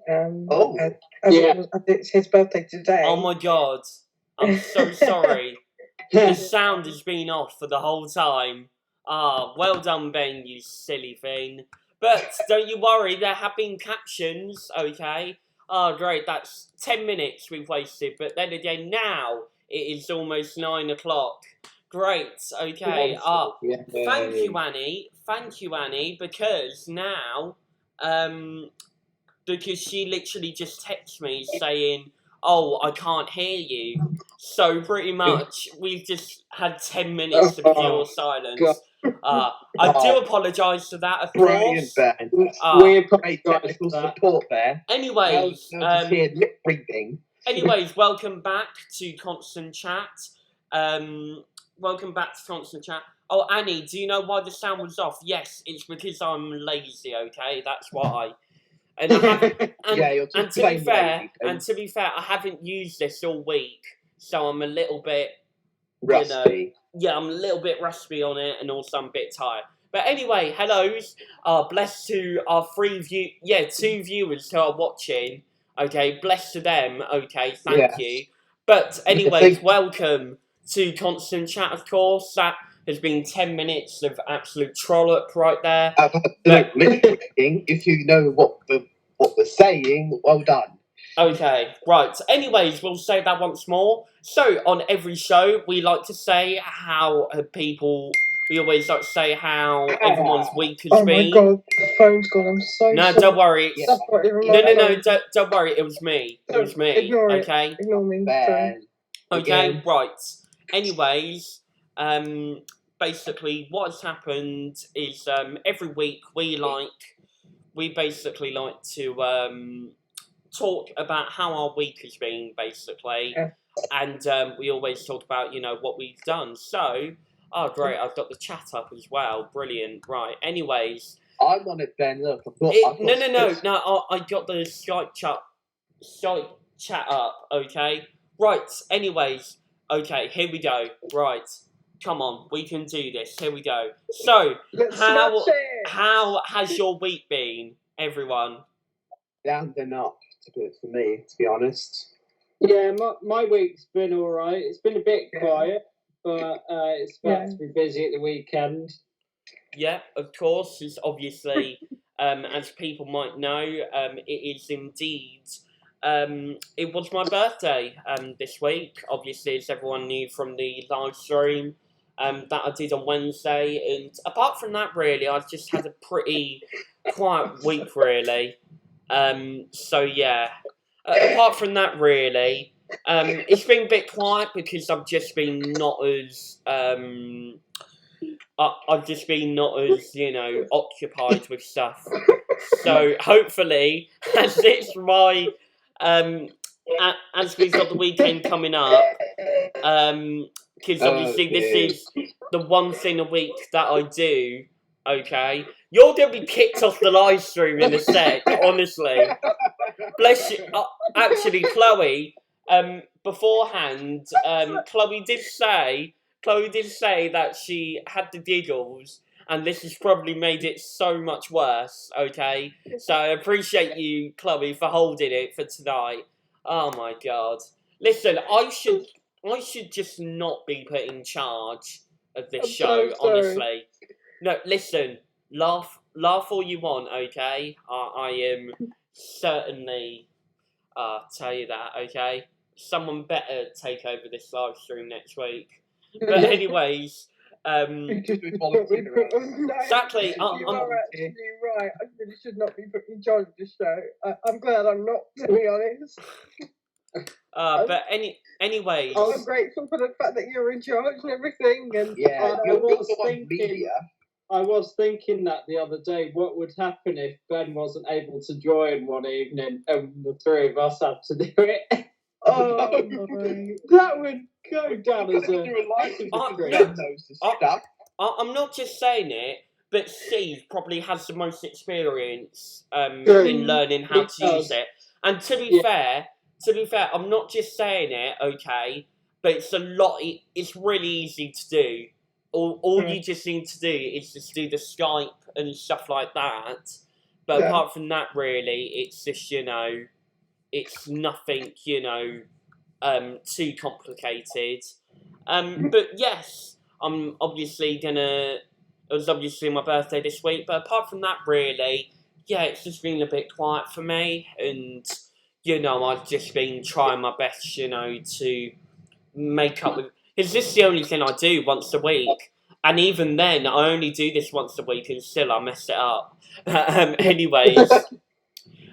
It's his birthday today. Oh my god. I'm so sorry. The sound has been off for the whole time. Well done, Ben, you silly thing. But don't you worry, there have been captions, okay? Great, that's 10 minutes we've wasted. But then again, now it is almost 9 o'clock. Great, okay. Thank you, Annie. Thank you, Annie, because now, because she literally just texted me saying, oh, I can't hear you. So pretty much, we've just had 10 minutes of pure silence. I do apologise for that, of course. Ben. We apologise technical support there. Anyways, lip reading. Anyways, welcome back to Constant Chat. Welcome back to Constant Chat. Oh, Annie, do you know why the sound was off? Yes, it's because I'm lazy, okay? That's why. And I haven't, and to be fair, I haven't used this all week, so I'm a little bit rusty. I'm a little bit rusty on it, and also I'm a bit tired. But anyway, hellos. Bless to our two viewers who are watching. Okay, bless to them. Okay, thank you. But anyways, welcome to Constant Chat. Of course, that has been 10 minutes of absolute trollop right there. If you know what we're saying, well done. Okay, right. Anyways, we'll say that once more. So, on every show, we like to say how we always like to say how everyone's week has been. Oh my god, the phone's gone. I'm so sorry. No, don't worry. No, don't worry. It was me. It was me. Ignore okay? Ignore me. Okay, right. Anyways, basically what has happened is every week we basically like to talk about how our week has been, basically. And we always talk about, what we've done. So, great, I've got the chat up as well. Brilliant. Right, anyways. I'm on it, Ben. Look, No, I got the Skype chat up, okay? Right, anyways. Okay, here we go. Right. Come on, we can do this. Here we go. So, how has your week been, everyone? Down and up, for me, to be honest. Yeah, my week's been alright. It's been a bit quiet, but it's about to be busy at the weekend. Yeah, of course. It's obviously, as people might know, it is indeed. It was my birthday this week. Obviously, as everyone knew from the live stream that I did on Wednesday. And apart from that, really, I've just had a pretty quiet week, really. So, yeah. Apart from that, really, it's been a bit quiet because I've just been not as... I've just been not as, occupied with stuff. So, hopefully, as it's my... as we've got the weekend coming up, because obviously this is the one thing a week that I do, okay? You're going to be kicked off the live stream in a sec, honestly. Bless you. Actually, Chloe, beforehand, Chloe did say that she had the giggles, and this has probably made it so much worse, okay? So I appreciate you, Chloe, for holding it for tonight. Oh my god. Listen, I should just not be put in charge of this show, honestly. No, listen, laugh all you want, okay? I am certainly tell you that, okay? Someone better take over this live stream next week. But anyways, exactly. You are actually right. I really should not be put in charge of this show. I'm glad I'm not, to be honest. But anyways, I'm grateful for the fact that you're in charge and everything. And I was thinking that the other day. What would happen if Ben wasn't able to join one evening and the three of us had to do it? Oh, my. That would go down as I'm not just saying it, but Steve probably has the most experience in learning how to use it. And to be fair, I'm not just saying it, okay, but it's really easy to do. All you just need to do is just do the Skype and stuff like that. But Yeah. apart from that, really, it's just, you know, it's nothing, you know, too complicated. But yes, I'm obviously gonna. It was obviously my birthday this week, but apart from that, really, yeah, it's just been a bit quiet for me, and you know, I've just been trying my best, you know, to make up with. Is this the only thing I do once a week? And even then, I only do this once a week, and still I mess it up. Anyways,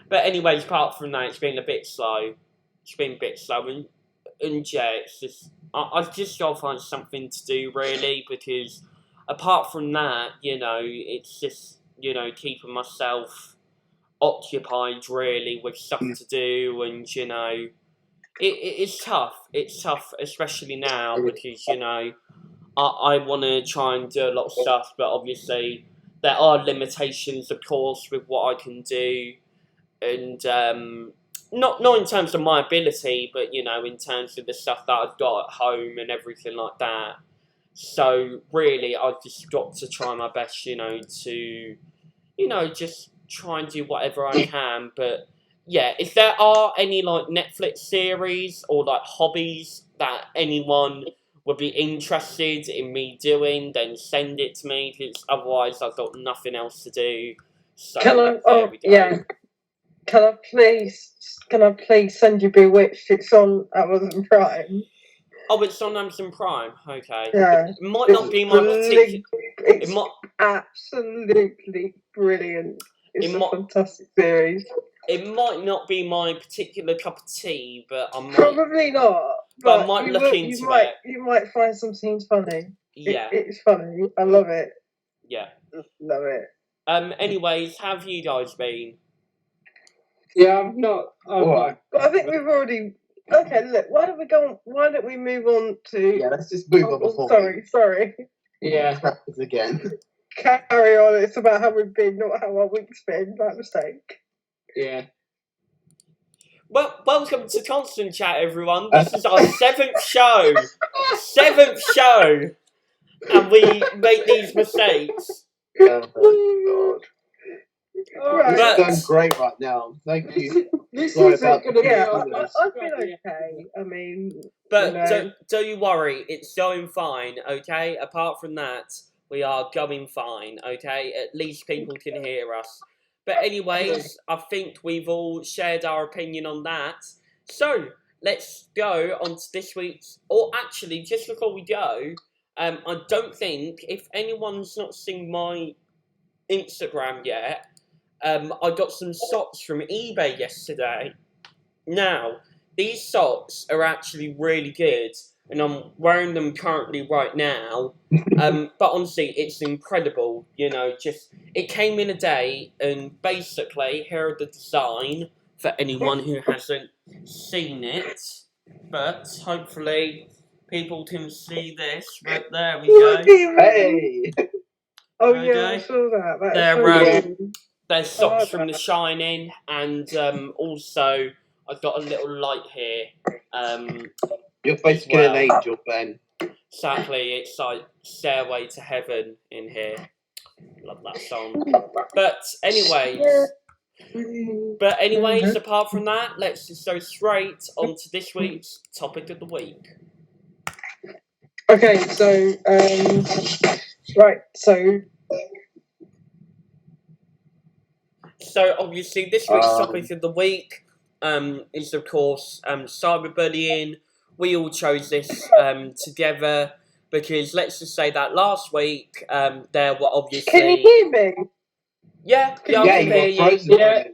but anyways, apart from that, it's been a bit slow. It's been a bit slow, and yeah, it's just I've just got to find something to do really, because apart from that, you know, it's just, you know, keeping myself occupied really with stuff to do, and you know, it's tough. It's tough, especially now, because you know, I want to try and do a lot of stuff, but obviously there are limitations, of course, with what I can do, and not in terms of my ability, but you know, in terms of the stuff that I've got at home and everything like that. So really, I've just got to try my best, you know, to, you know, just try and do whatever I can. But yeah, if there are any like Netflix series or like hobbies that anyone would be interested in me doing, then send it to me, because otherwise I've got nothing else to do. So Can I? there Oh, we go. yeah. Can I please send you Bewitched? It's on Amazon Prime. Oh, it's on Amazon Prime. Okay. Yeah. It might not be my particular. It's It might. absolutely brilliant. It's It a might. fantastic series. It might not be my particular cup of tea, but I might. Probably not, But I but might you look will, into it. you might find some scenes funny. Yeah. It's funny. I love it. Yeah. Love it. Anyways, how have you guys been? Yeah, I'm not. Alright. But I think we've already. Okay, look. Why don't we move on to? Yeah, let's just move on before Sorry. Yeah. we again. Carry on. It's about how we've been, not how our week's been. By mistake. Yeah. Well, welcome to Constant Chat, everyone. This is our 7th show. 7th show, and we make these mistakes. Oh Right. my god. This is going great right now. Thank you. This Sorry isn't about going to be Yeah, our I've been okay. I mean, But you know. don't you worry, it's going fine, okay? Apart from that, we are going fine, okay? At least people can hear us. But anyways, I think we've all shared our opinion on that. So, let's go on to this week's... Or actually, just before we go, I don't think, if anyone's not seen my Instagram yet, I got some socks from eBay yesterday. Now, these socks are actually really good, and I'm wearing them currently right now. But honestly, it's incredible. You know, just it came in a day, and basically, here are the design for anyone who hasn't seen it. But hopefully, people can see this. But there we go. Hey! Oh There we yeah, I go. saw that. That's They're, so cool. There's socks from The Shining, and also I've got a little light here. You're basically an angel, Ben. Exactly, it's like Stairway to Heaven in here. Love that song. But anyways, apart from that, let's just go straight on to this week's topic of the week. Okay, so right, so obviously this week's topic of the week is of course cyberbullying. We all chose this together because let's just say that last week there were obviously. Can you hear me? Yeah, I can hear you. Frozen Yeah.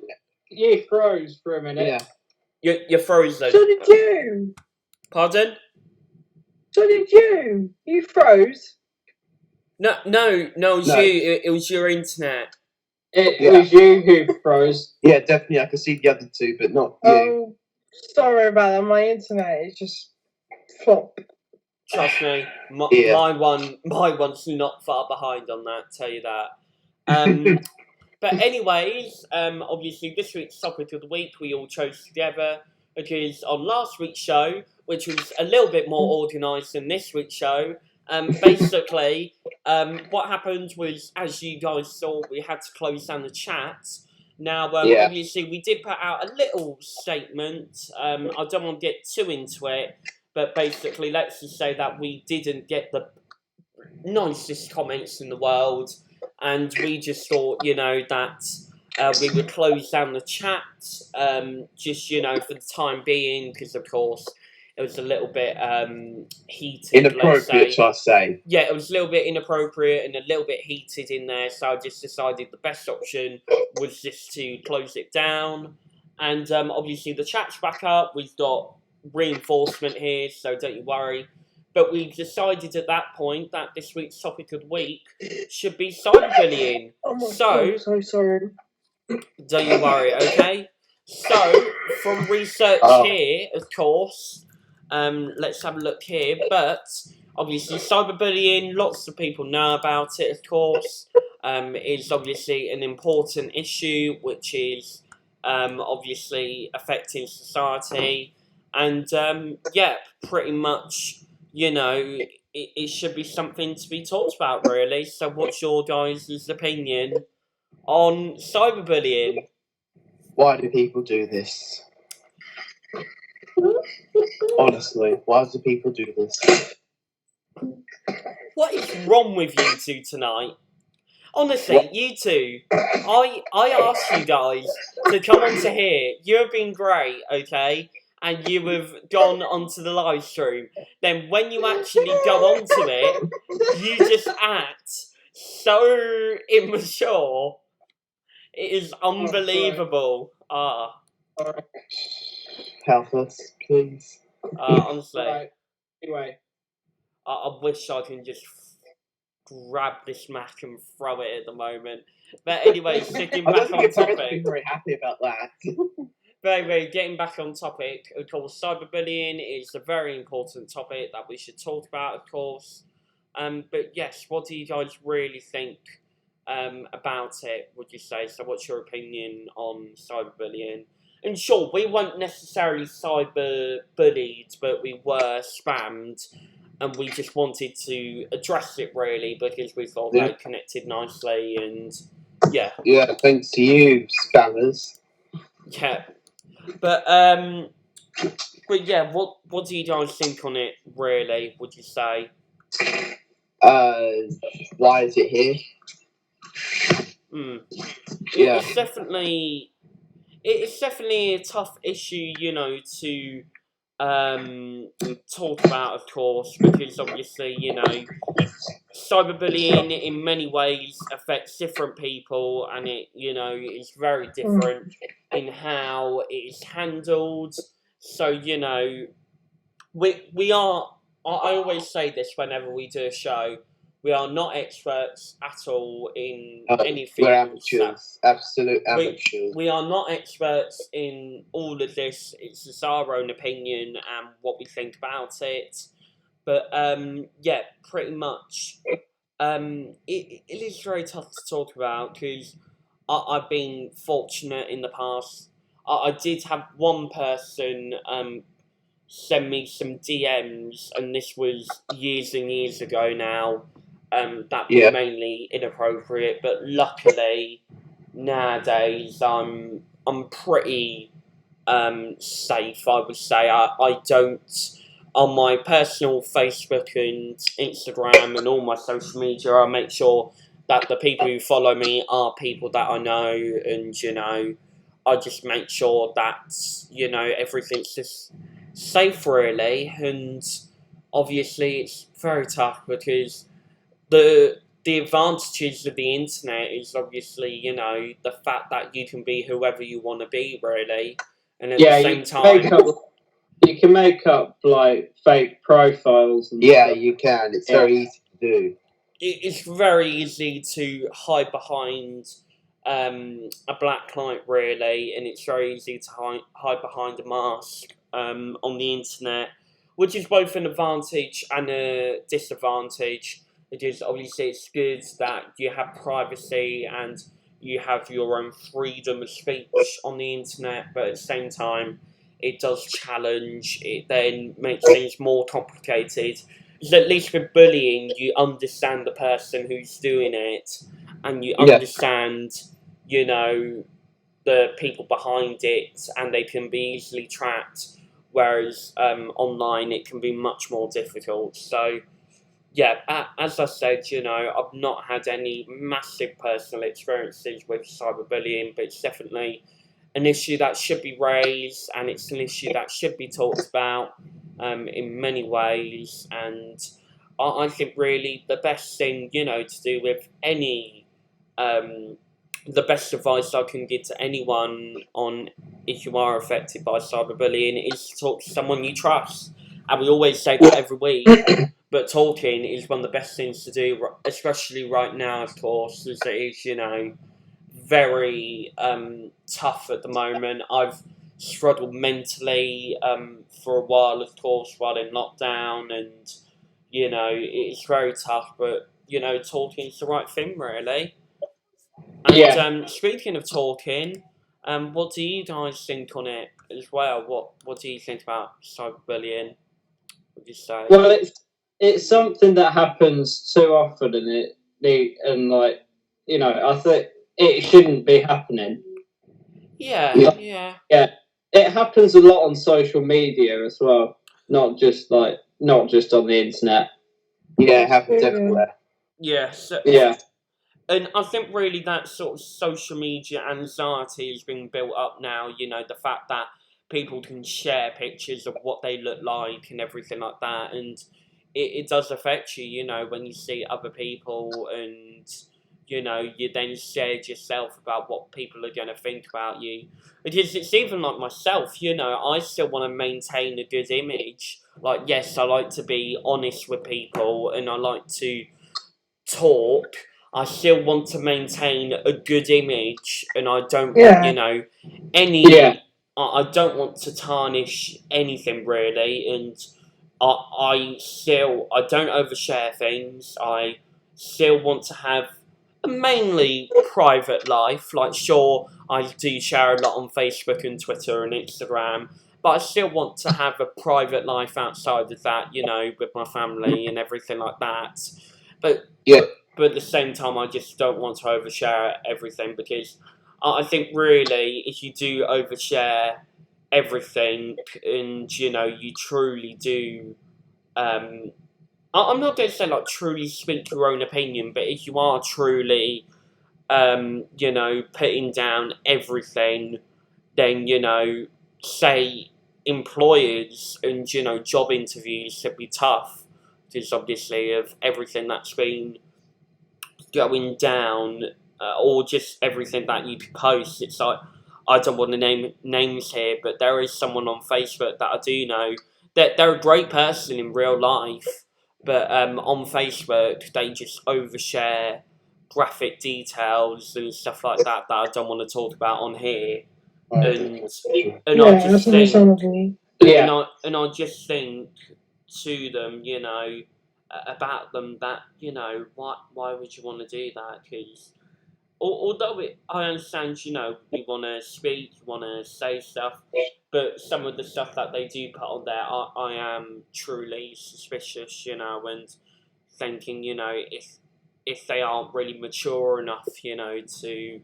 You froze for a minute. Yeah. You're frozen. So did you? Pardon? So did you? You froze. No, it was No. you. It was your internet. It was you who froze. Yeah, definitely. I can see the other two, but not you. Oh, sorry about that. My internet is just flop. Trust me, my one's not far behind on that. Tell you that. But anyways, obviously this week's topic of the week we all chose together because on last week's show, which was a little bit more organised than this week's show, basically what happened was, as you guys saw, we had to close down the chat. Now, Yeah. obviously, we did put out a little statement. I don't want to get too into it, but basically, let's just say that we didn't get the nicest comments in the world, and we just thought, that we would close down the chat, just for the time being, because of course it was a little bit heated. Inappropriate, let's say. shall I say? Yeah, it was a little bit inappropriate and a little bit heated in there, so I just decided the best option was just to close it down. And obviously the chat's back up. We've got reinforcement here, so don't you worry. But we decided at that point that this week's topic of the week should be cyberbullying. Oh my So, God, I'm so sorry. don't you worry, okay? So, from research here, of course, let's have a look here. But, obviously, cyberbullying, lots of people know about it, of course. It's obviously an important issue, which is obviously affecting society. And, pretty much, it should be something to be talked about, really. So, what's your guys' opinion on cyberbullying? Why do people do this? Honestly, why do people do this? What is wrong with you two tonight? Honestly, you two, I asked you guys to come onto here. You have been great, okay? And you have gone onto the live stream. Then when you actually go onto it, you just act so immature. It is unbelievable. Help us, please. Honestly, Right. Anyway, I wish I can just grab this Mac and throw it at the moment. But anyway, sticking I don't back think on your parents would topic. be very happy about that. Very, getting back on topic. Of course, cyberbullying is a very important topic that we should talk about, of course. But yes, what do you guys really think about it, would you say? So what's your opinion on cyberbullying? And sure, we weren't necessarily cyber-bullied, but we were spammed. And we just wanted to address it, really, because we thought that connected nicely, and yeah. Yeah, thanks to you, spammers. Yeah. But yeah, what do you guys think on it, really, would you say? Why is it here? Yeah. It's definitely a tough issue, to talk about, of course, because obviously, cyberbullying in many ways affects different people, and it, is very different in how it is handled. So, we are, I always say this whenever we do a show, we are not experts at all in anything. We're amateurs, absolute amateurs. We are not experts in all of this. It's just our own opinion and what we think about it. But yeah, pretty much, it is very tough to talk about because I've been fortunate in the past. I did have one person send me some DMs, and this was years and years ago now. That was mainly inappropriate, but luckily nowadays I'm pretty safe. I would say I don't, on my personal Facebook and Instagram and all my social media, I make sure that the people who follow me are people that I know, and I just make sure that everything's just safe, really. And obviously it's very tough because the advantages of the internet is obviously, the fact that you can be whoever you want to be, really. And at the same time, you can make up like fake profiles and yeah, stuff. you can. It's very easy to do. It's very easy to hide behind a black light, really, and it's very easy to hide behind a mask on the internet, which is both an advantage and a disadvantage. Because obviously it's good that you have privacy and you have your own freedom of speech on the internet, but at the same time, it does challenge. It then makes things more complicated. Because at least with bullying, you understand the person who's doing it, and you understand, the people behind it, and they can be easily tracked. Whereas online, it can be much more difficult. So, yeah, as I said, I've not had any massive personal experiences with cyberbullying, but it's definitely an issue that should be raised, and it's an issue that should be talked about in many ways. And I think really the best thing, to do with any, the best advice I can give to anyone on if you are affected by cyberbullying is to talk to someone you trust. And we always say that every week, but talking is one of the best things to do, especially right now, of course, as it is, very tough at the moment. I've struggled mentally for a while, of course, while in lockdown, and it's very tough. But talking is the right thing, really. And Yeah. speaking of talking, what do you guys think on it as well? What do you think about cyberbullying? Would you say? Well, it's something that happens too often, and I think it shouldn't be happening. Yeah. Yeah, it happens a lot on social media as well, not just on the internet. Yeah, it happens everywhere. Yeah. So, Yeah, and I think really that sort of social media anxiety is being built up now. The fact that people can share pictures of what they look like and everything like that, and it does affect you. When you see other people, and you then scared yourself about what people are going to think about you. Because it's even like myself. I still want to maintain a good image. Like, yes, I like to be honest with people, and I like to talk. I still want to maintain a good image, and I don't want, any. Yeah. I don't want to tarnish anything really, and I don't overshare things. I still want to have a mainly private life. Like, sure, I do share a lot on Facebook and Twitter and Instagram, but I still want to have a private life outside of that, with my family and everything like that. But Yeah. but at the same time, I just don't want to overshare everything, because I think really, if you do overshare everything, and you truly do, I'm not going to say like truly speak your own opinion, but if you are truly, putting down everything, then say employers and job interviews should be tough, because obviously of everything that's been going down, or just everything that you post. It's like, I don't want to name names here, but there is someone on Facebook that I do know that they're a great person in real life, but on Facebook they just overshare graphic details and stuff like that that I don't want to talk about on here. And I just think, and I just think to them, about them, that why would you want to do that? Because although I understand, you want to speak, you want to say stuff, but some of the stuff that they do put on there, I am truly suspicious, and thinking, if they aren't really mature enough, to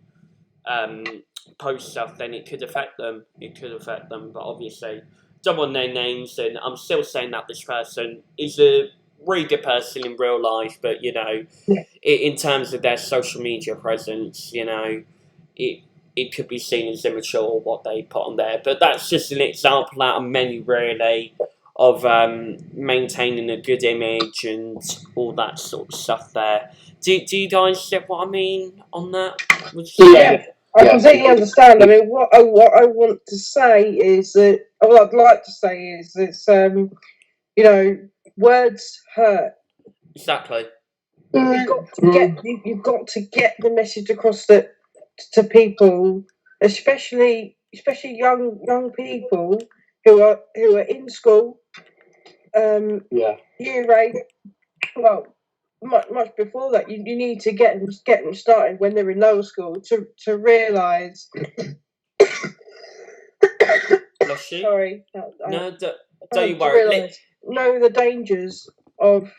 post stuff, then it could affect them. But obviously, don't want to name names, and I'm still saying that this person is a really good person in real life, but in terms of their social media presence, it could be seen as immature what they put on there. But that's just an example out of many, really, of maintaining a good image and all that sort of stuff there. Do you guys get what I mean on that? Yeah, I completely understand. I mean, what I want to say is that, what I'd like to say is, it's words hurt. Exactly. You've got to get the message across to people, especially young people who are in school, year 8. Well, much before that, you need to get them started when they're in lower school to realise. Bless you. Sorry. No, don't you worry. Know the dangers of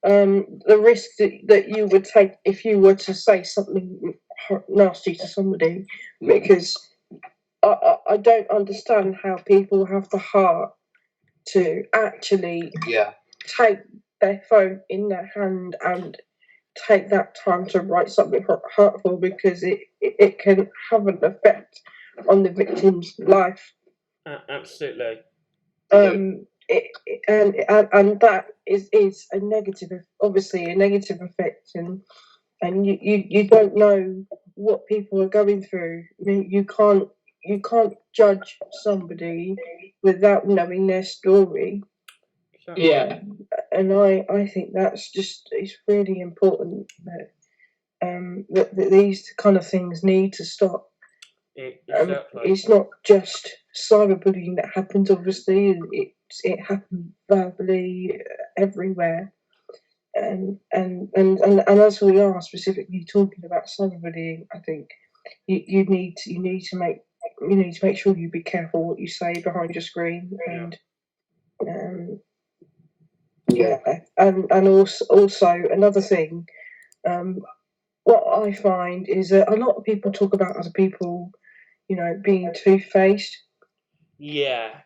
the risk that you would take if you were to say something nasty to somebody, because I don't understand how people have the heart to actually take their phone in their hand and take that time to write something hurtful, because it can have an effect on the victim's life. Absolutely. And that is a negative, obviously a negative effect, and you don't know what people are going through. I mean, you can't judge somebody without knowing their story. Yeah. And I think it's really important that these kind of things need to stop. Exactly. It's not just cyberbullying that happens. Obviously, it happens verbally everywhere. And as we are specifically talking about cyberbullying, I think you need to make sure you be careful what you say behind your screen, and and also another thing. What I find is that a lot of people talk about other people, being two-faced. Yeah.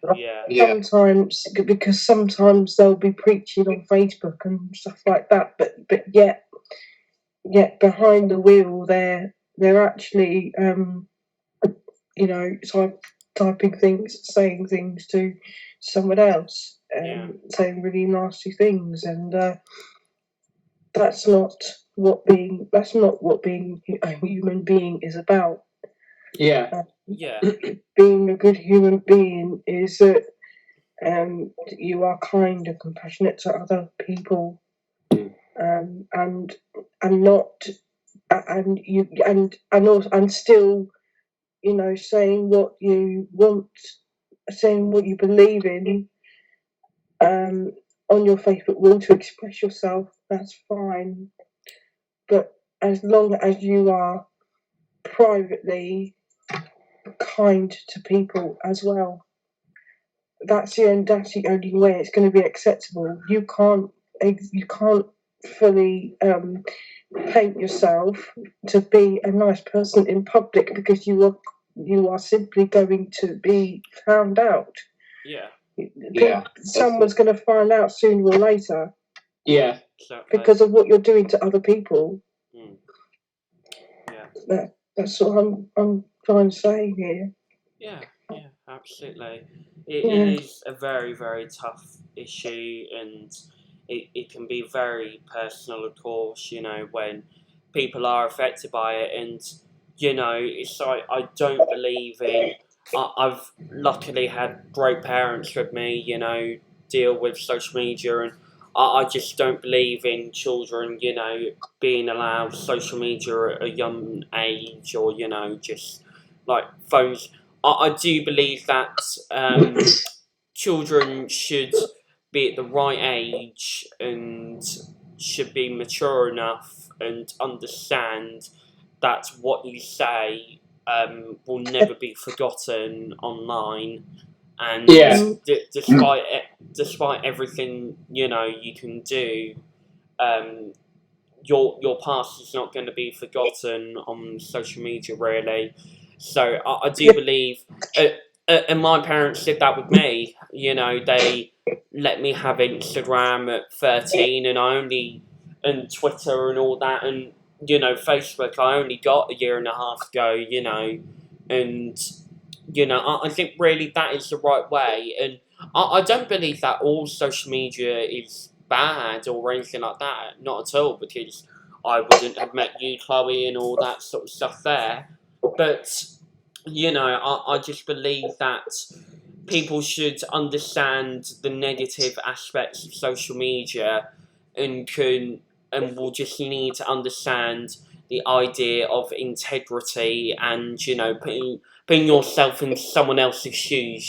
Sometimes, because sometimes they'll be preaching on Facebook and stuff like that, but yet behind the wheel they're actually typing things, saying things to someone else, saying really nasty things, and that's not what being a human being is about. Yeah. Being a good human being is that you are kind and compassionate to other people, and not and still, saying what you want, saying what you believe in, on your Facebook wall to express yourself. That's fine, but as long as you are privately kind to people as well, that's the only way it's going to be acceptable. You can't fully paint yourself to be a nice person in public, because you are simply going to be found out. Someone's going to find out sooner or later. Because of what you're doing to other people. That's what I'm trying to say here. Yeah, absolutely. It is a very, very tough issue, and it can be very personal, of course, when people are affected by it. And, it's like, I don't believe in... I've luckily had great parents with me, deal with social media, and I just don't believe in children, being allowed social media at a young age, or, just like phones. I do believe that children should be at the right age and should be mature enough and understand that what you say will never be forgotten online. And despite everything you can do, your past is not going to be forgotten on social media, really. So I do believe, and my parents did that with me. They let me have Instagram at 13, and Twitter and all that, and Facebook I only got a year and a half ago. And I think really that is the right way, and I don't believe that all social media is bad or anything like that. Not at all, because I wouldn't have met you, Chloe, and all that sort of stuff there. But I just believe that people should understand the negative aspects of social media, and will just need to understand the idea of integrity, and putting yourself in someone else's shoes,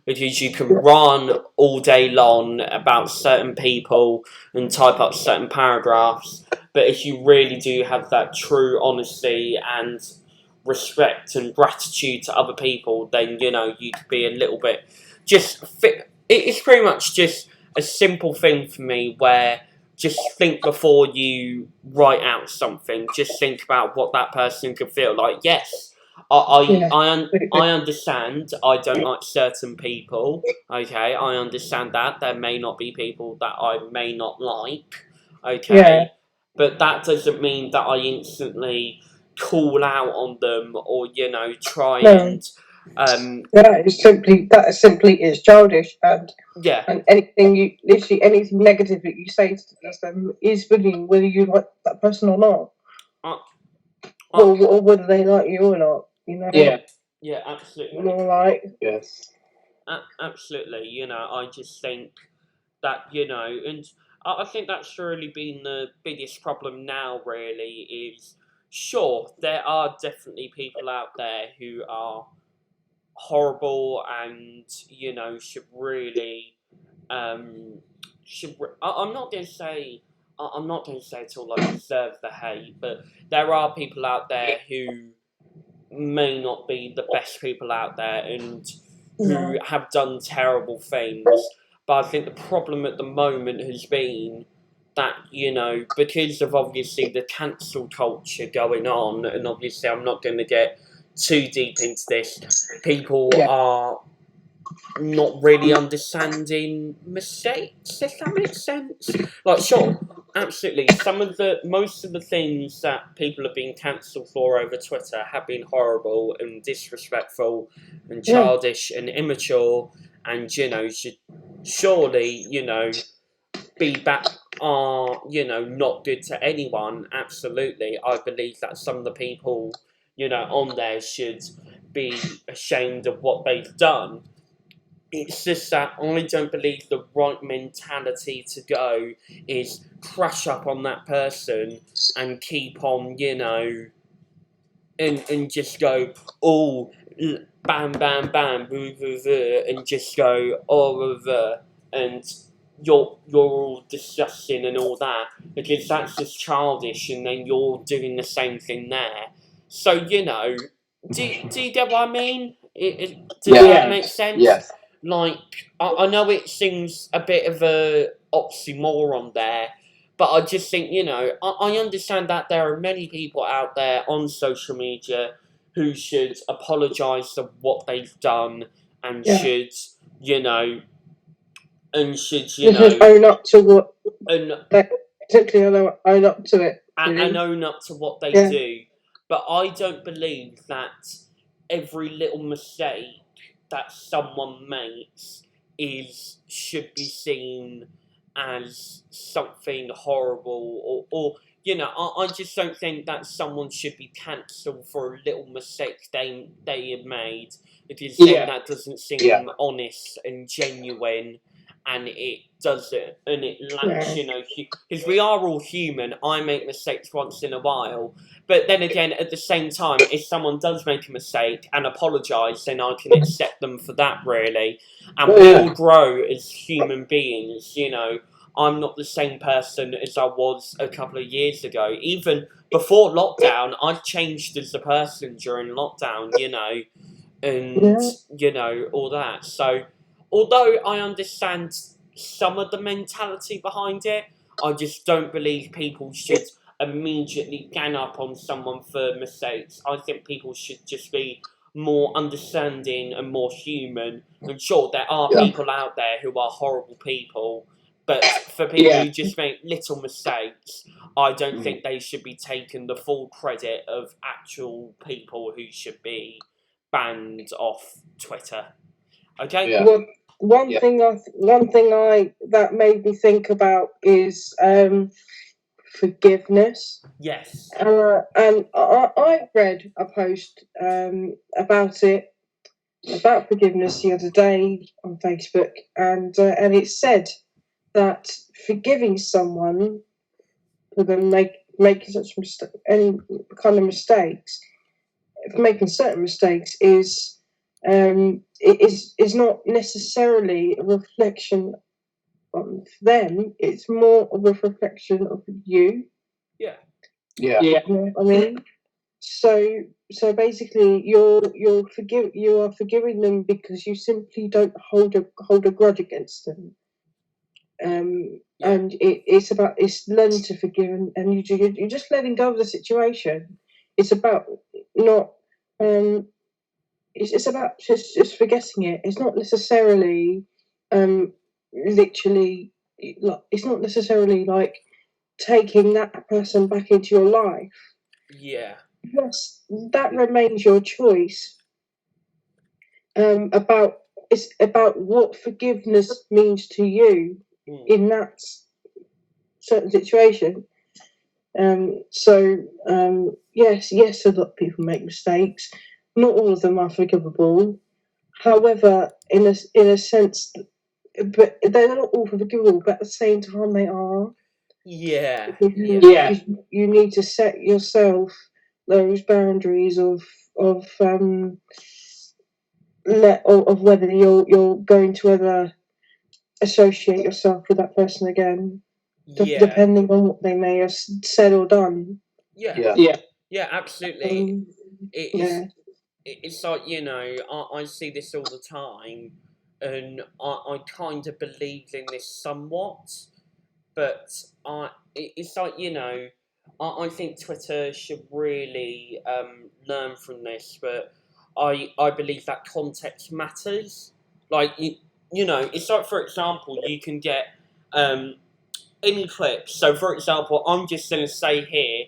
because you can run all day long about certain people and type up certain paragraphs, but if you really do have that true honesty and respect and gratitude to other people, then you could be a little bit just fit. It's pretty much just a simple thing for me, where just think before you write out something. Just think about what that person could feel like. Yes, I understand. I don't like certain people. Okay, I understand that there may not be people that I may not like. Okay, Yeah. but that doesn't mean that I instantly call out on them or try No. and That is simply is childish, and yeah. anything negative that you say to them is bullying, whether you like that person or not, or whether they like you or not. Yeah, absolutely. More like Yes. Absolutely. I just think that and I think that's really been the biggest problem now. Really, is sure there are definitely people out there who are horrible and should really I'm not going to say at all I deserve the hate, but there are people out there who may not be the best people out there and who have done terrible things. But I think the problem at the moment has been that because of obviously the cancel culture going on, and obviously I'm not going to get too deep into this, people are not really understanding mistakes, if that makes sense. Like, sure, absolutely. Most of the things that people have been cancelled for over Twitter have been horrible and disrespectful and childish and immature, and should surely be back are not good to anyone. Absolutely, I believe that some of the people on there should be ashamed of what they've done. It's just that I don't believe the right mentality to go is crush up on that person and keep on, and just go, oh, bam, bam, bam, boo, boo, boo, and just go, and you're all disgusting and all that, because that's just childish, and then you're doing the same thing there. So, do you get what I mean? Does that make sense? Yes. Like, I know it seems a bit of a oxymoron there, but I just think, I understand that there are many people out there on social media who should apologise for what they've done and should, own up to what and own up to it. and own up to what they do. But I don't believe that every little mistake that someone makes should be seen as something horrible or I just don't think that someone should be cancelled for a little mistake they have made, because then that doesn't seem honest and genuine, and it doesn't, and it lacks because we are all human. I make mistakes once in a while, but then again, at the same time, if someone does make a mistake and apologise, then I can accept them for that, really. And we all grow as human beings, I'm not the same person as I was a couple of years ago. Even before lockdown, I've changed as a person during lockdown, and, all that. So, although I understand some of the mentality behind it, I just don't believe people should immediately gang up on someone for mistakes. I think people should just be more understanding and more human. And sure, there are people out there who are horrible people, but for people who just make little mistakes, I don't think they should be taken the full credit of actual people who should be banned off Twitter. Okay? Yeah. Well, one thing that made me think about is forgiveness. Yes. And I read a post about forgiveness the other day on Facebook, and it said that forgiving someone for them making any kind of mistakes, making certain mistakes, is not necessarily a reflection on them. It's more of a reflection of you. Yeah. Yeah. You know what I mean? So basically, you are forgiving them because you simply don't hold a grudge against them, and it's learning to forgive, and you're just letting go of the situation. It's about not it's about just forgetting it. It's not necessarily literally it's not necessarily like taking that person back into your life. Yeah. Yes, that remains your choice. It's about what forgiveness means to you in that certain situation. Yes, a lot of people make mistakes. Not all of them are forgivable. However, in a sense, but they're not all forgivable. But at the same time, they are. Yeah. Because you need to set yourself those boundaries of whether you're going to ever associate yourself with that person again, depending on what they may have said or done. Yeah, absolutely. It's like, I see this all the time, and I kind of believe in this somewhat, but it's like, I think Twitter should really learn from this, but I believe that context matters. Like, it's like, for example, you can get any clips. So, for example, I'm just going to say here,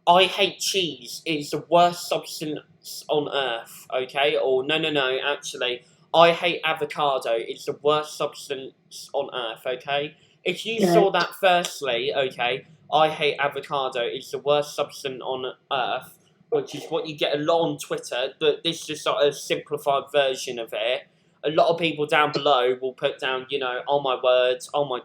I hate cheese. It's the worst substance on earth, okay? Or, no, actually, I hate avocado. It's the worst substance on earth, okay? If you saw that firstly, okay, I hate avocado. It's the worst substance on earth, which is what you get a lot on Twitter, but this is just sort of a simplified version of it. A lot of people down below will put down, oh my words, oh my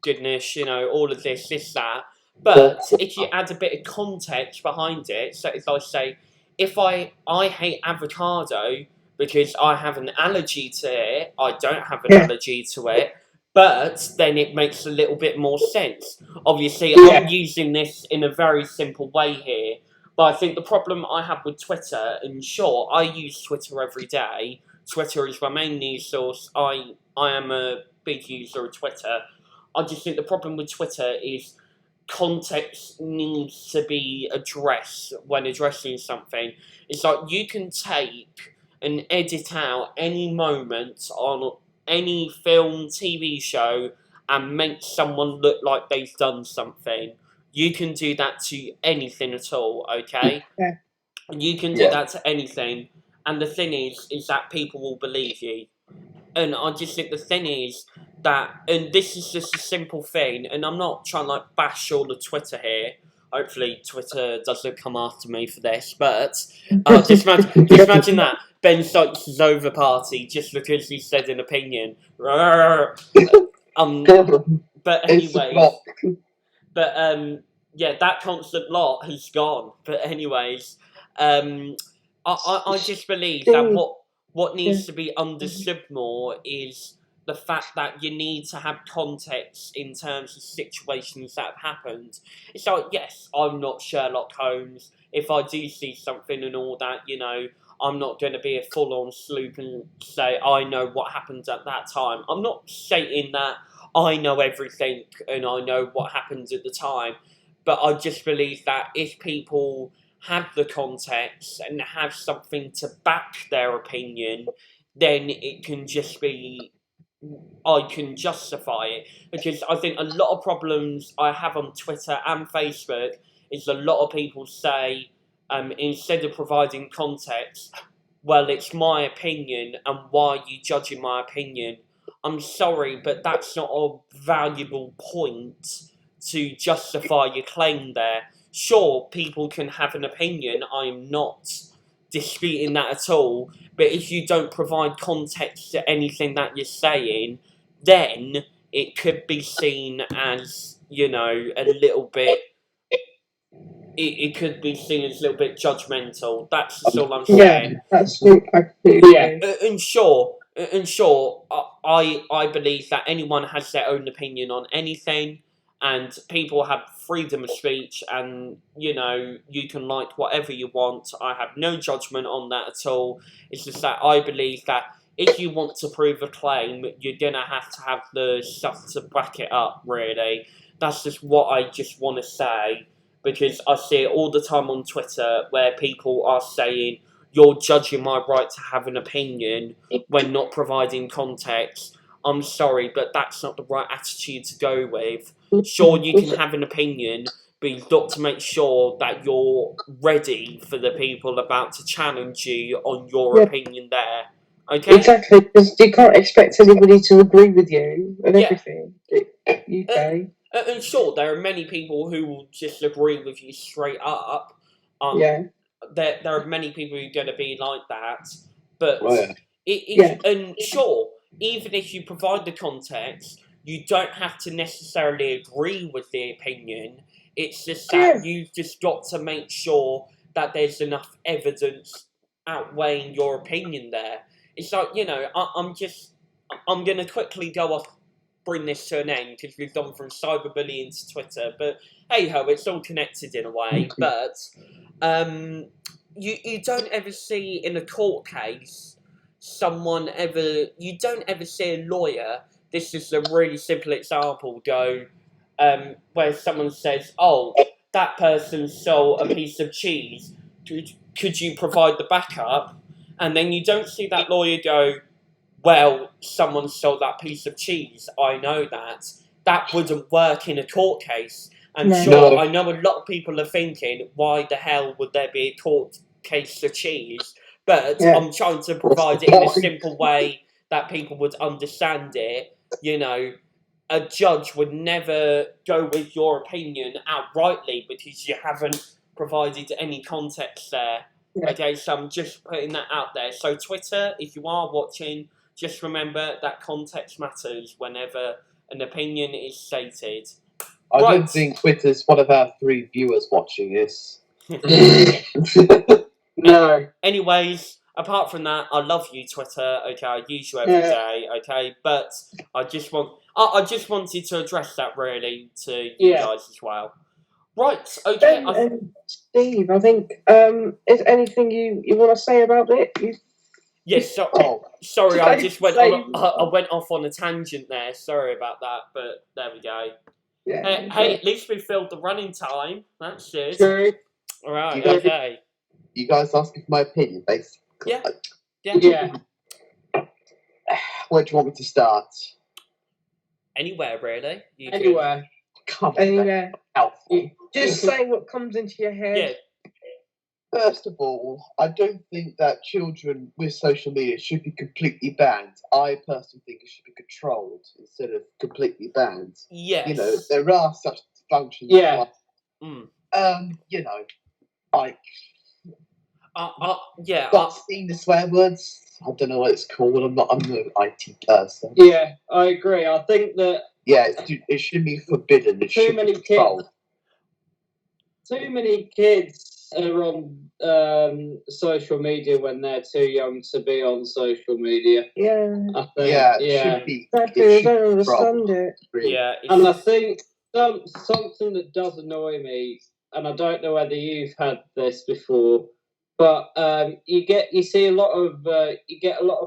goodness, all of this, that. But if you add a bit of context behind it, so if I say, if I hate avocado because I have an allergy to it, I don't have an allergy to it, but then it makes a little bit more sense. Obviously, I'm using this in a very simple way here, but I think the problem I have with Twitter, and sure, I use Twitter every day. Twitter is my main news source. I am a big user of Twitter. I just think the problem with Twitter is context needs to be addressed when addressing something. It's like you can take and edit out any moment on any film, TV show, and make someone look like they've done something. You can do that to anything at all, okay? Yeah. You can do that to anything, and the thing is that people will believe you. And I just think the thing is that, and this is just a simple thing, and I'm not trying to like bash all of Twitter here. Hopefully Twitter doesn't come after me for this, but just imagine that Ben Sykes is over party just because he said an opinion. But anyways, that constant lot has gone. But anyways, I just believe that what needs to be understood more is the fact that you need to have context in terms of situations that have happened. It's like, yes, I'm not Sherlock Holmes. If I do see something and all that, I'm not going to be a full-on sleuth and say I know what happened at that time. I'm not stating that I know everything and I know what happened at the time, but I just believe that if people have the context and have something to back their opinion, then it can just be, I can justify it. Because I think a lot of problems I have on Twitter and Facebook is a lot of people say, instead of providing context, well, it's my opinion, and why are you judging my opinion? I'm sorry, but that's not a valuable point to justify your claim there. Sure, people can have an opinion, I'm not disputing that at all, but if you don't provide context to anything that you're saying, then it could be seen as, a little bit, it could be seen as a little bit judgmental. That's just all I'm saying. Absolutely. And sure, I believe that anyone has their own opinion on anything, and people have freedom of speech, and you can like whatever you want. I have no judgment on that at all. It's just that I believe that if you want to prove a claim, you're gonna have to have the stuff to back it up. Really, that's just what I just want to say, because I see it all the time on Twitter where people are saying you're judging my right to have an opinion when not providing context. I'm sorry, but that's not the right attitude to go with. Sure, you can have an opinion, but you've got to make sure that you're ready for the people about to challenge you on your opinion there. Okay? Exactly, because you can't expect anybody to agree with you and everything. UK. And sure, there are many people who will just agree with you straight up. There are many people who are going to be like that, but and sure, even if you provide the context, you don't have to necessarily agree with the opinion. It's just that you've just got to make sure that there's enough evidence outweighing your opinion there. It's like, I'm going to quickly go off, bring this to an end, because we've gone from cyberbullying to Twitter, but hey ho, it's all connected in a way. But you don't ever see in a court case you don't ever see a lawyer, this is a really simple example, go where someone says, oh, that person stole a piece of cheese, could you provide the backup? And then you don't see that lawyer go, well, someone stole that piece of cheese, I know that. That wouldn't work in a court case. And sure, I know a lot of people are thinking, why the hell would there be a court case for cheese? But I'm trying to provide it in a simple way that people would understand it. A judge would never go with your opinion outrightly because you haven't provided any context there. Okay, so I'm just putting that out there. So Twitter, if you are watching, just remember that context matters whenever an opinion is stated. I don't think Twitter's one of our 3 viewers watching this. No. Anyways, apart from that, I love you, Twitter. Okay, I use you every day. Okay, but I just wanted to address that really to you guys as well. Right. Okay. Steve, I think is anything you want to say about it? Yes. Sorry, I just went off on a tangent there. Sorry about that, but there we go. Yeah, hey, at least we filled the running time. That's good. True. All right. Okay. You guys asking for my opinion, basically? Yeah. Where do you want me to start? Anywhere, really. Anywhere. Anywhere. Just say what comes into your head. Yeah. First of all, I don't think that children with social media should be completely banned. I personally think it should be controlled instead of completely banned. Yes. There are such functions. Yeah. Not seeing the swear words. I don't know what it's called. I'm no IT person. Yeah, I agree. I think that. Yeah, it should be forbidden. It should be controlled. Too many kids are on social media when they're too young to be on social media. Yeah. I think, it should be. Exactly, they don't understand it. Yeah. And I think something that does annoy me, and I don't know whether you've had this before, but you get a lot of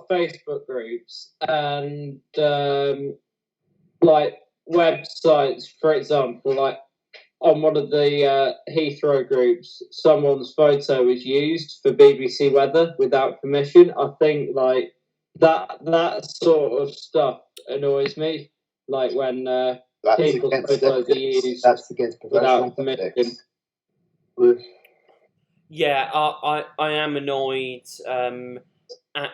Facebook groups and like websites, for example, like on one of the Heathrow groups, someone's photo was used for BBC Weather without permission. I think like that sort of stuff annoys me. Like when people's photos are used without permission. Yeah, I am annoyed at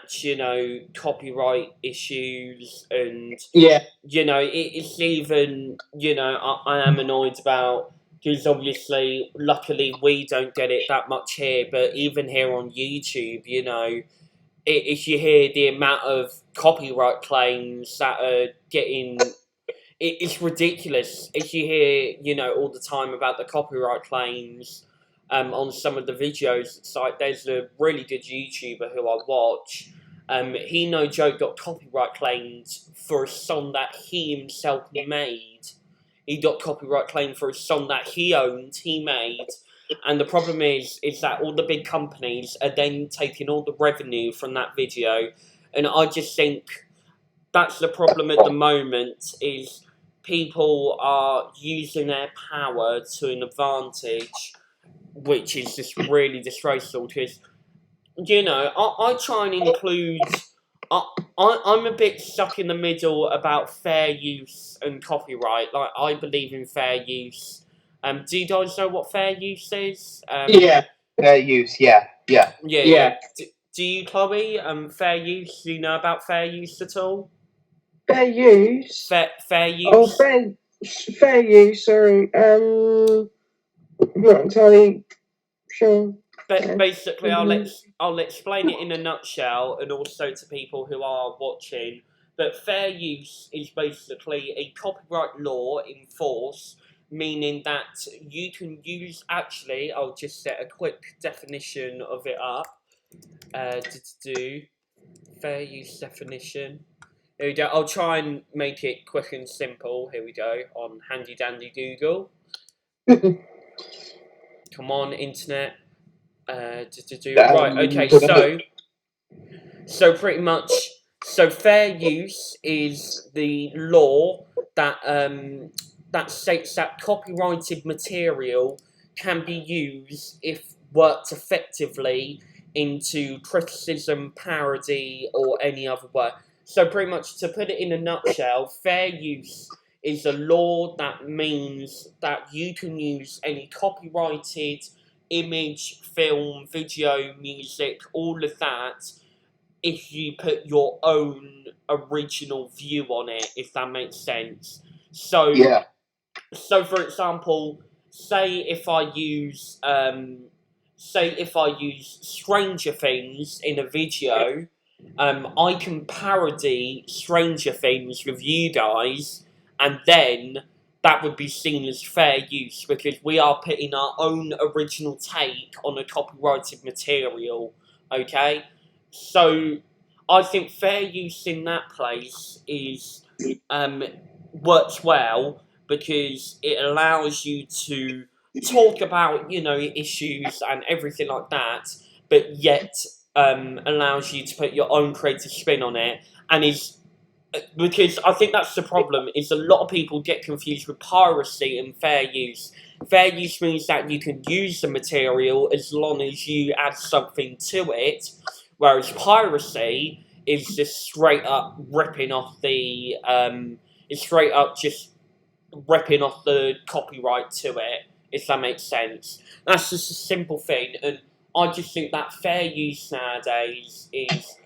copyright issues and it's even I am annoyed about, because obviously luckily we don't get it that much here, but even here on YouTube, if you hear the amount of copyright claims that are getting, it's ridiculous. If you hear all the time about the copyright claims on some of the videos, it's like there's a really good YouTuber who I watch. He no joke got copyright claimed for a song that he himself made. He got copyright claimed for a song that he owned, he made. And the problem is that all the big companies are then taking all the revenue from that video And I just think that's the problem at the moment is people are using their power to an advantage, which is just really disgraceful because, I try and include. I'm a bit stuck in the middle about fair use and copyright. Like, I believe in fair use. Do you guys know what fair use is? Yeah. Fair use, yeah. Yeah. Do you, Chloe? Fair use? Do you know about fair use at all? Fair use. Fair use. Oh, fair use. Sorry. Not entirely sure. Basically, I'll explain it in a nutshell, and also to people who are watching. But fair use is basically a copyright law in force, meaning that you can use. Actually, I'll just set a quick definition of it up. Do fair use definition. Here we go. I'll try and make it quick and simple. Here we go on handy dandy Google. Come on, internet. Right, okay, so pretty much, fair use is the law that that states that copyrighted material can be used if worked effectively into criticism, parody, or any other work. So pretty much, to put it in a nutshell, fair use is a law that means that you can use any copyrighted image, film, video, music, all of that, if you put your own original view on it, if that makes sense. So, Yeah. So for example, say if I use Stranger Things in a video, I can parody Stranger Things with you guys, and then that would be seen as fair use because we are putting our own original take on a copyrighted material. Okay, so I think fair use in that place is works well because it allows you to talk about issues and everything like that, but yet allows you to put your own creative spin on it, and is because I think that's the problem is a lot of people get confused with piracy and fair use. Fair use means that you can use the material as long as you add something to it, whereas piracy is just straight up ripping off the it's straight up just ripping off the copyright to it, if that makes sense. That's just a simple thing, and I just think that fair use nowadays is,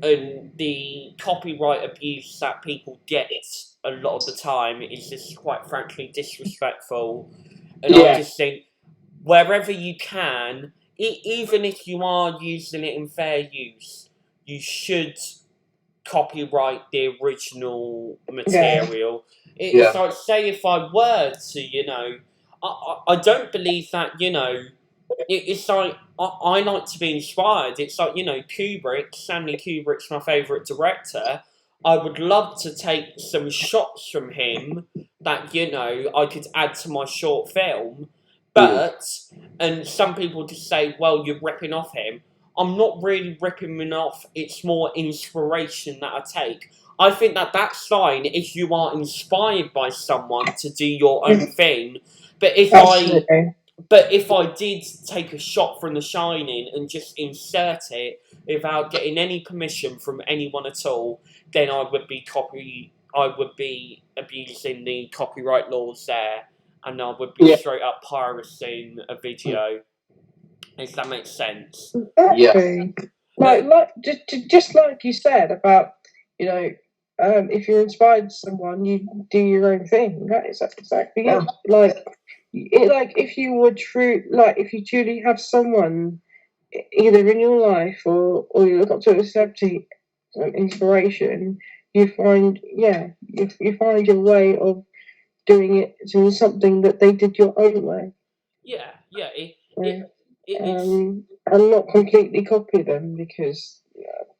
and the copyright abuse that people get a lot of the time is just quite frankly disrespectful. And I just think wherever you can, even if you are using it in fair use, you should copyright the original material. It's like, say if I were to, I don't believe that, it's like, I like to be inspired. It's like, Stanley Kubrick's my favourite director. I would love to take some shots from him that, I could add to my short film. But, and some people just say, well, you're ripping off him. I'm not really ripping him off. It's more inspiration that I take. I think that that's fine if you are inspired by someone to do your own thing. But if I did take a shot from The Shining and just insert it without getting any permission from anyone at all, then I would be abusing the copyright laws there, and I would be straight up pirating a video. If that makes sense. Exactly. Like just like you said about, if you're inspired by someone, you do your own thing. That is exactly it. Like if you were if you truly have someone either in your life or you look up to a celebrity, inspiration, you find you find your way of doing something that they did your own way. And not completely copy them because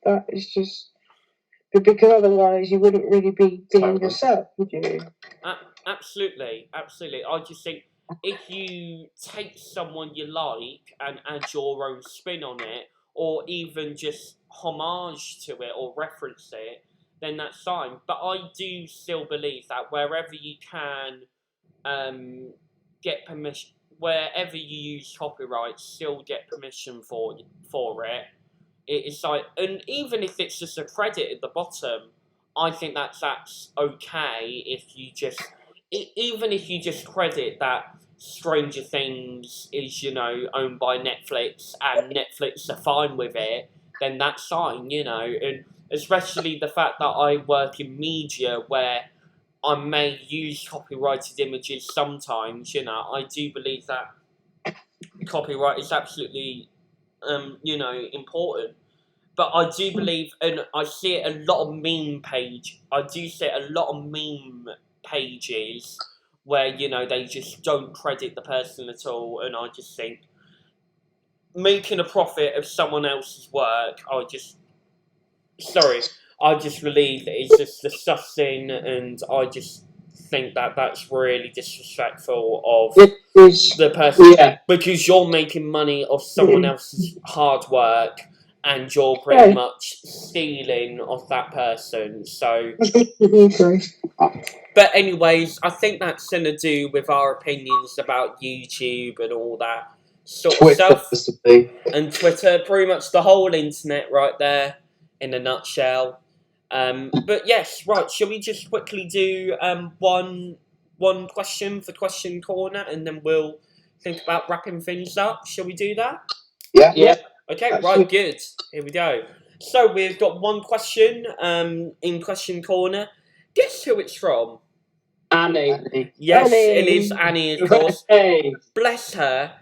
that is just because otherwise you wouldn't really be being yourself, would you? Absolutely. I just think if you take someone you like and add your own spin on it, or even just homage to it or reference it, then that's fine. But I do still believe that wherever you can get permission, wherever you use copyright, still get permission for it. It's like, and even if it's just a credit at the bottom, I think that's okay if you just, even if you just credit that Stranger Things is, owned by Netflix and Netflix are fine with it, then that's fine, and especially the fact that I work in media where I may use copyrighted images sometimes, I do believe that copyright is absolutely, important. But I do believe, and I see it a lot of I do see a lot of meme pages where, they just don't credit the person at all, and I just think making a profit of someone else's work, I just believe that it's just disgusting, and I just think that that's really disrespectful of the person, because you're making money off someone else's hard work, and you're pretty much stealing off that person. So, but anyways, I think that's gonna do with our opinions about YouTube and all that sort of stuff, and Twitter, pretty much the whole internet right there in a nutshell. But yes, right. Shall we just quickly do one question for question corner, and then we'll think about wrapping things up? Shall we do that? Yeah. Okay, That's right, it. good. Here we go. So we've got one question in question corner. Guess who it's from? Annie. Yes, Annie. it is Annie, of course. Hey. Bless her.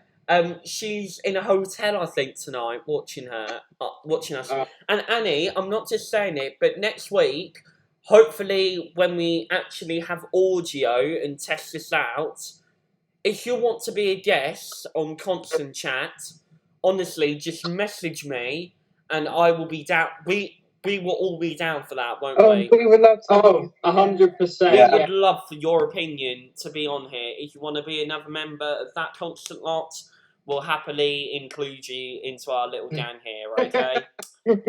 She's in a hotel, I think, tonight, watching us. And Annie, I'm not just saying it, but next week, hopefully, when we actually have audio and test this out, if you want to be a guest on Constant Chat, honestly, just message me, and I will be down. We will all be down for that, won't we? We would love to. Oh, 100%. We Yeah. would love for your opinion to be on here. If you want to be another member of that constant lot, we'll happily include you into our little gang here, okay?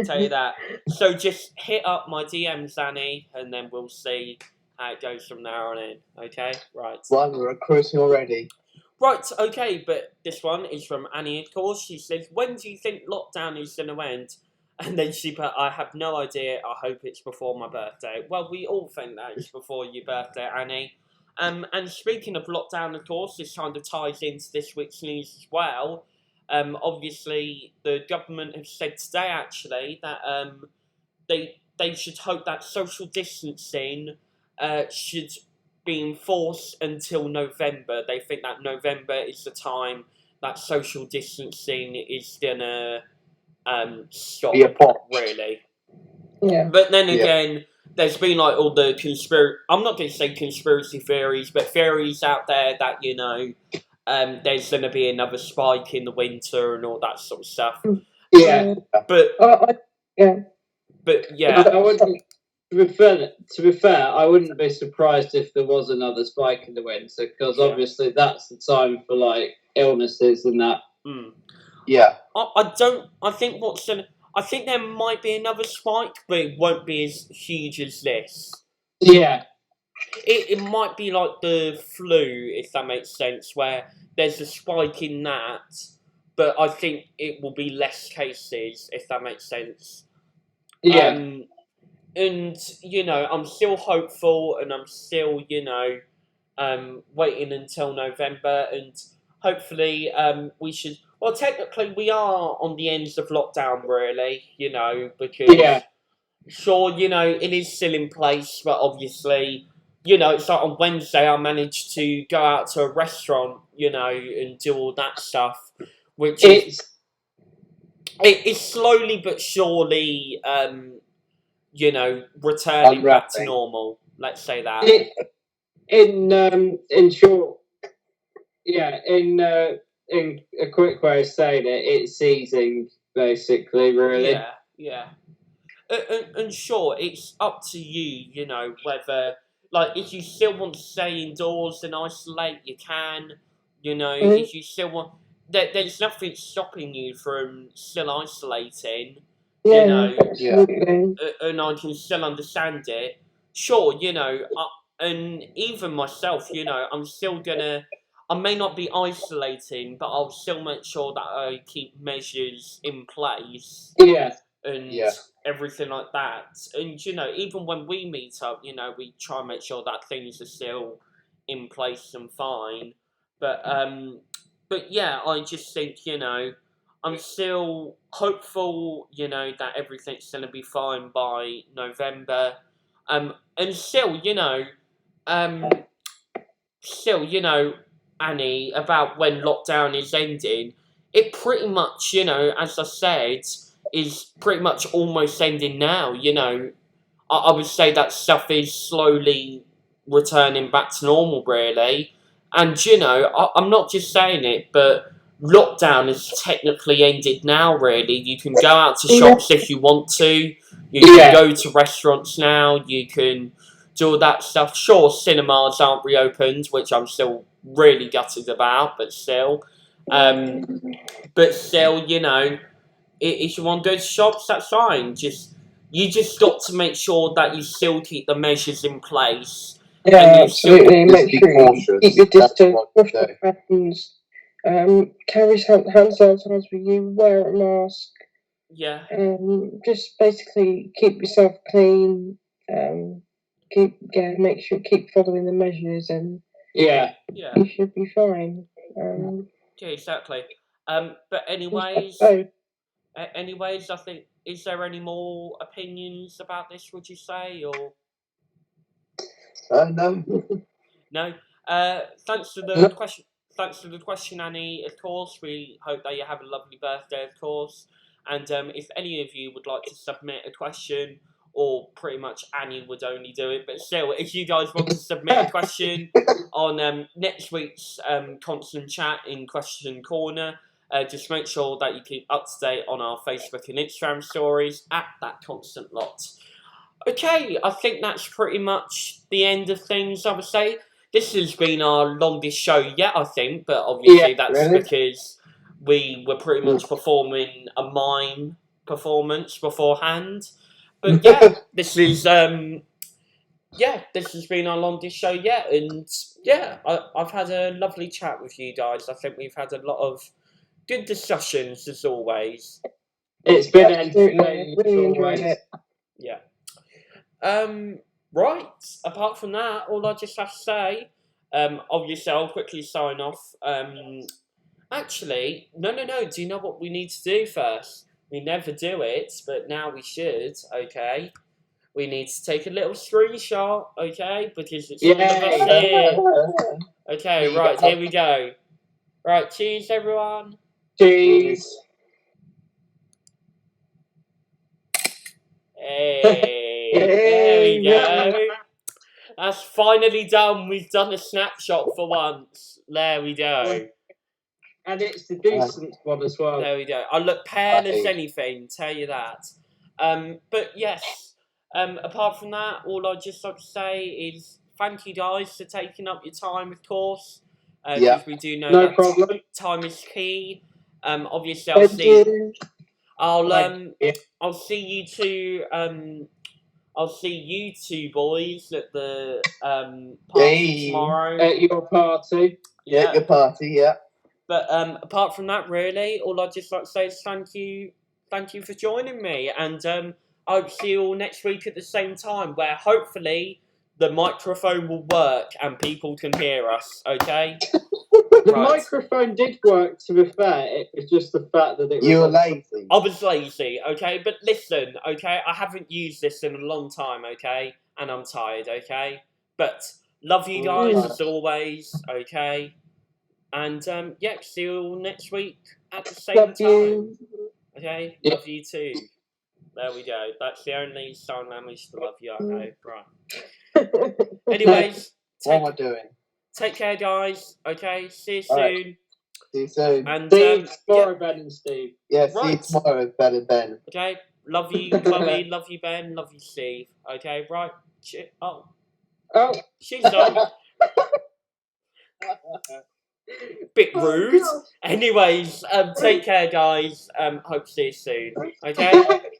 Tell you that. So just hit up my DMs, Annie, and then we'll see how it goes from there on in, okay? Right. One, we're recruiting already. Right, okay, but this one is from Annie, of course. She says, when do you think lockdown is going to end? And then she put, I have no idea. I hope it's before my birthday. Well, we all think that it's before your birthday, Annie. And speaking of lockdown, of course, this kind of ties into this week's news as well. Obviously, the government have said today, actually, that they should hope that social distancing should be enforced until November. They think that November is the time that social distancing is going to stop, really. Yeah. But then again, there's been like all the I'm not going to say conspiracy theories, but theories out there that, there's going to be another spike in the winter and all that sort of stuff. Yeah. But yeah. But yeah, I wouldn't. To be fair, I wouldn't be surprised if there was another spike in the winter, because obviously that's the time for like illnesses and that. Yeah. I think there might be another spike, but it won't be as huge as this. Yeah. It might be like the flu, if that makes sense, where there's a spike in that, but I think it will be less cases, if that makes sense. Yeah. And, I'm still hopeful, and I'm still, waiting until November, and hopefully we should... Well, technically, we are on the ends of lockdown, really, because... Sure, it is still in place, but obviously, it's like on Wednesday I managed to go out to a restaurant, and do all that stuff, which is... It's slowly but surely... returning back to normal. Let's say that. In short, in a quick way of saying it, it's easing basically, really. Yeah. And sure, it's up to you. Whether if you still want to stay indoors and isolate, you can. If you still want, there's nothing stopping you from still isolating. Yeah, You know, absolutely. and I can still understand it. Sure, you know, and even myself, you know, I'm still gonna. I may not be isolating, but I'll still make sure that I keep measures in place Yeah. and Yeah. everything like that. And you know, even when we meet up, you know, we try and make sure that things are still in place and fine. But yeah, I just think, you know, I'm still hopeful, you know, that everything's gonna be fine by November. And still, you know, um, still, you know, Annie, about when lockdown is ending, it pretty much, you know, as I said, is pretty much almost ending now. You know, I would say that stuff is slowly returning back to normal, really. And, you know, I'm not just saying it, but lockdown is technically ended now, really. You can go out to shops if you want to. You can go to restaurants now. You can do all that stuff. Sure, cinemas aren't reopened, which I'm still really gutted about, but still. But still, you know, if you want to go to shops, that's fine. You just got to make sure that you still keep the measures in place. Yeah, And you absolutely. Just Make be sure you cautious. keep your That's distance, what wash I your hands, carry hand sanitizer with you, wear a mask. Yeah. Just basically keep yourself clean. Make sure keep following the measures, and Yeah. you should be fine. Yeah, exactly. But anyways, So, I think, is there any more opinions about this? Would you say, or No. no? Thanks for the question. Thanks for the question, Annie. Of course, we hope that you have a lovely birthday, of course. And if any of you would like to submit a question, or pretty much Annie would only do it, but still, if you guys want to submit a question on next week's constant chat in Question Corner, just make sure that you keep up to date on our Facebook and Instagram stories at That Constant Lot. Okay, I think that's pretty much the end of things, I would say. This has been our longest show yet, I think, but obviously that's because we were pretty much performing a mime performance beforehand. But yeah, this has been our longest show yet, and yeah, I've had a lovely chat with you guys. I think we've had a lot of good discussions as always. It's been entertaining. Really enjoyed it. Yeah. Right. Apart from that, all I just have to say, obviously I'll quickly sign off. Actually, no. Do you know what we need to do first? We never do it, but now we should. Okay. We need to take a little screenshot. Okay, because it's all of us here. Okay. Right. Here we go. Right. Cheers, everyone. Cheers. Hey. There we go. That's finally done. We've done a snapshot for once. There we go. And it's the decent one as well. There we go. I look pale as anything, tell you that. But yes, apart from that, all I'd just like to say is thank you guys for taking up your time, of course. Because we do know that problem. Time is key. Obviously, I'll see you two. I'll see you two boys at the party tomorrow. At your party. Yeah, your party, yeah. But apart from that, really, all I'd just like to say is thank you for joining me, and I hope to see you all next week at the same time, where hopefully the microphone will work and people can hear us. Okay. The microphone did work, to be fair. It was just the fact that you were lazy. I was lazy, okay? But listen, okay? I haven't used this in a long time, okay? And I'm tired, okay? But love you guys as always, okay? And see you all next week at the same time. Okay? Yeah. Love you too. There we go. That's the only sign language to love you, I know. Right. Anyways, what am I doing? Take care, guys. Okay, see you soon. Right. See you soon. And see you tomorrow, Ben and Steve. Yeah, see you tomorrow, Ben and Ben. Okay, love you, Chloe. Love you, Ben. Love you, Steve. Okay, right. Oh, she's on. Bit Oh, rude. God. Anyways, take care, guys. Hope to see you soon. Okay?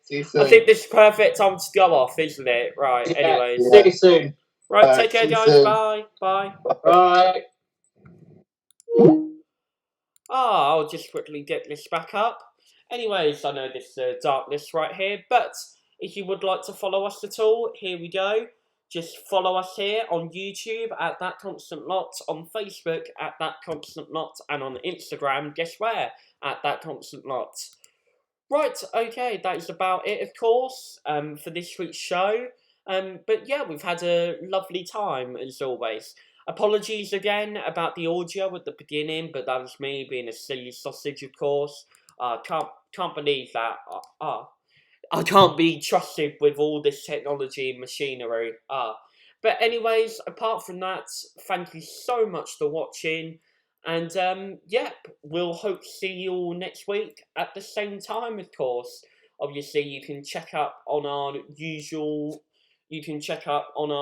See you soon. I think this is perfect time to go off, isn't it? Right, Yeah. anyways. See you soon. Right, Alright, take care, see you guys. soon. Bye. Bye. Bye. I'll just quickly get this back up. Anyways, I know this darkness right here, but if you would like to follow us at all, here we go. Just follow us here on YouTube at That Constant Lot, on Facebook at That Constant Lot, and on Instagram, guess where? At That Constant Lot. Right, okay, that is about it, of course, for this week's show. But yeah, we've had a lovely time, as always. Apologies again about the audio at the beginning, but that was me being a silly sausage, of course. Can't believe that. I can't be trusted with all this technology and machinery. But anyways, apart from that, thank you so much for watching. And yep, we'll hope to see you all next week at the same time, of course. Obviously, you can check up on our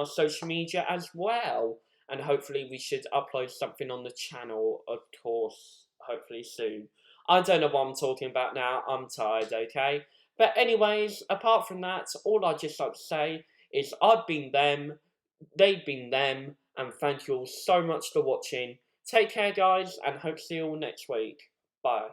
social media as well. And hopefully we should upload something on the channel, of course, hopefully soon. I don't know what I'm talking about now. I'm tired, okay? But anyways, apart from that, all I'd just like to say is I've been them, they've been them, and thank you all so much for watching. Take care, guys, and hope to see you all next week. Bye.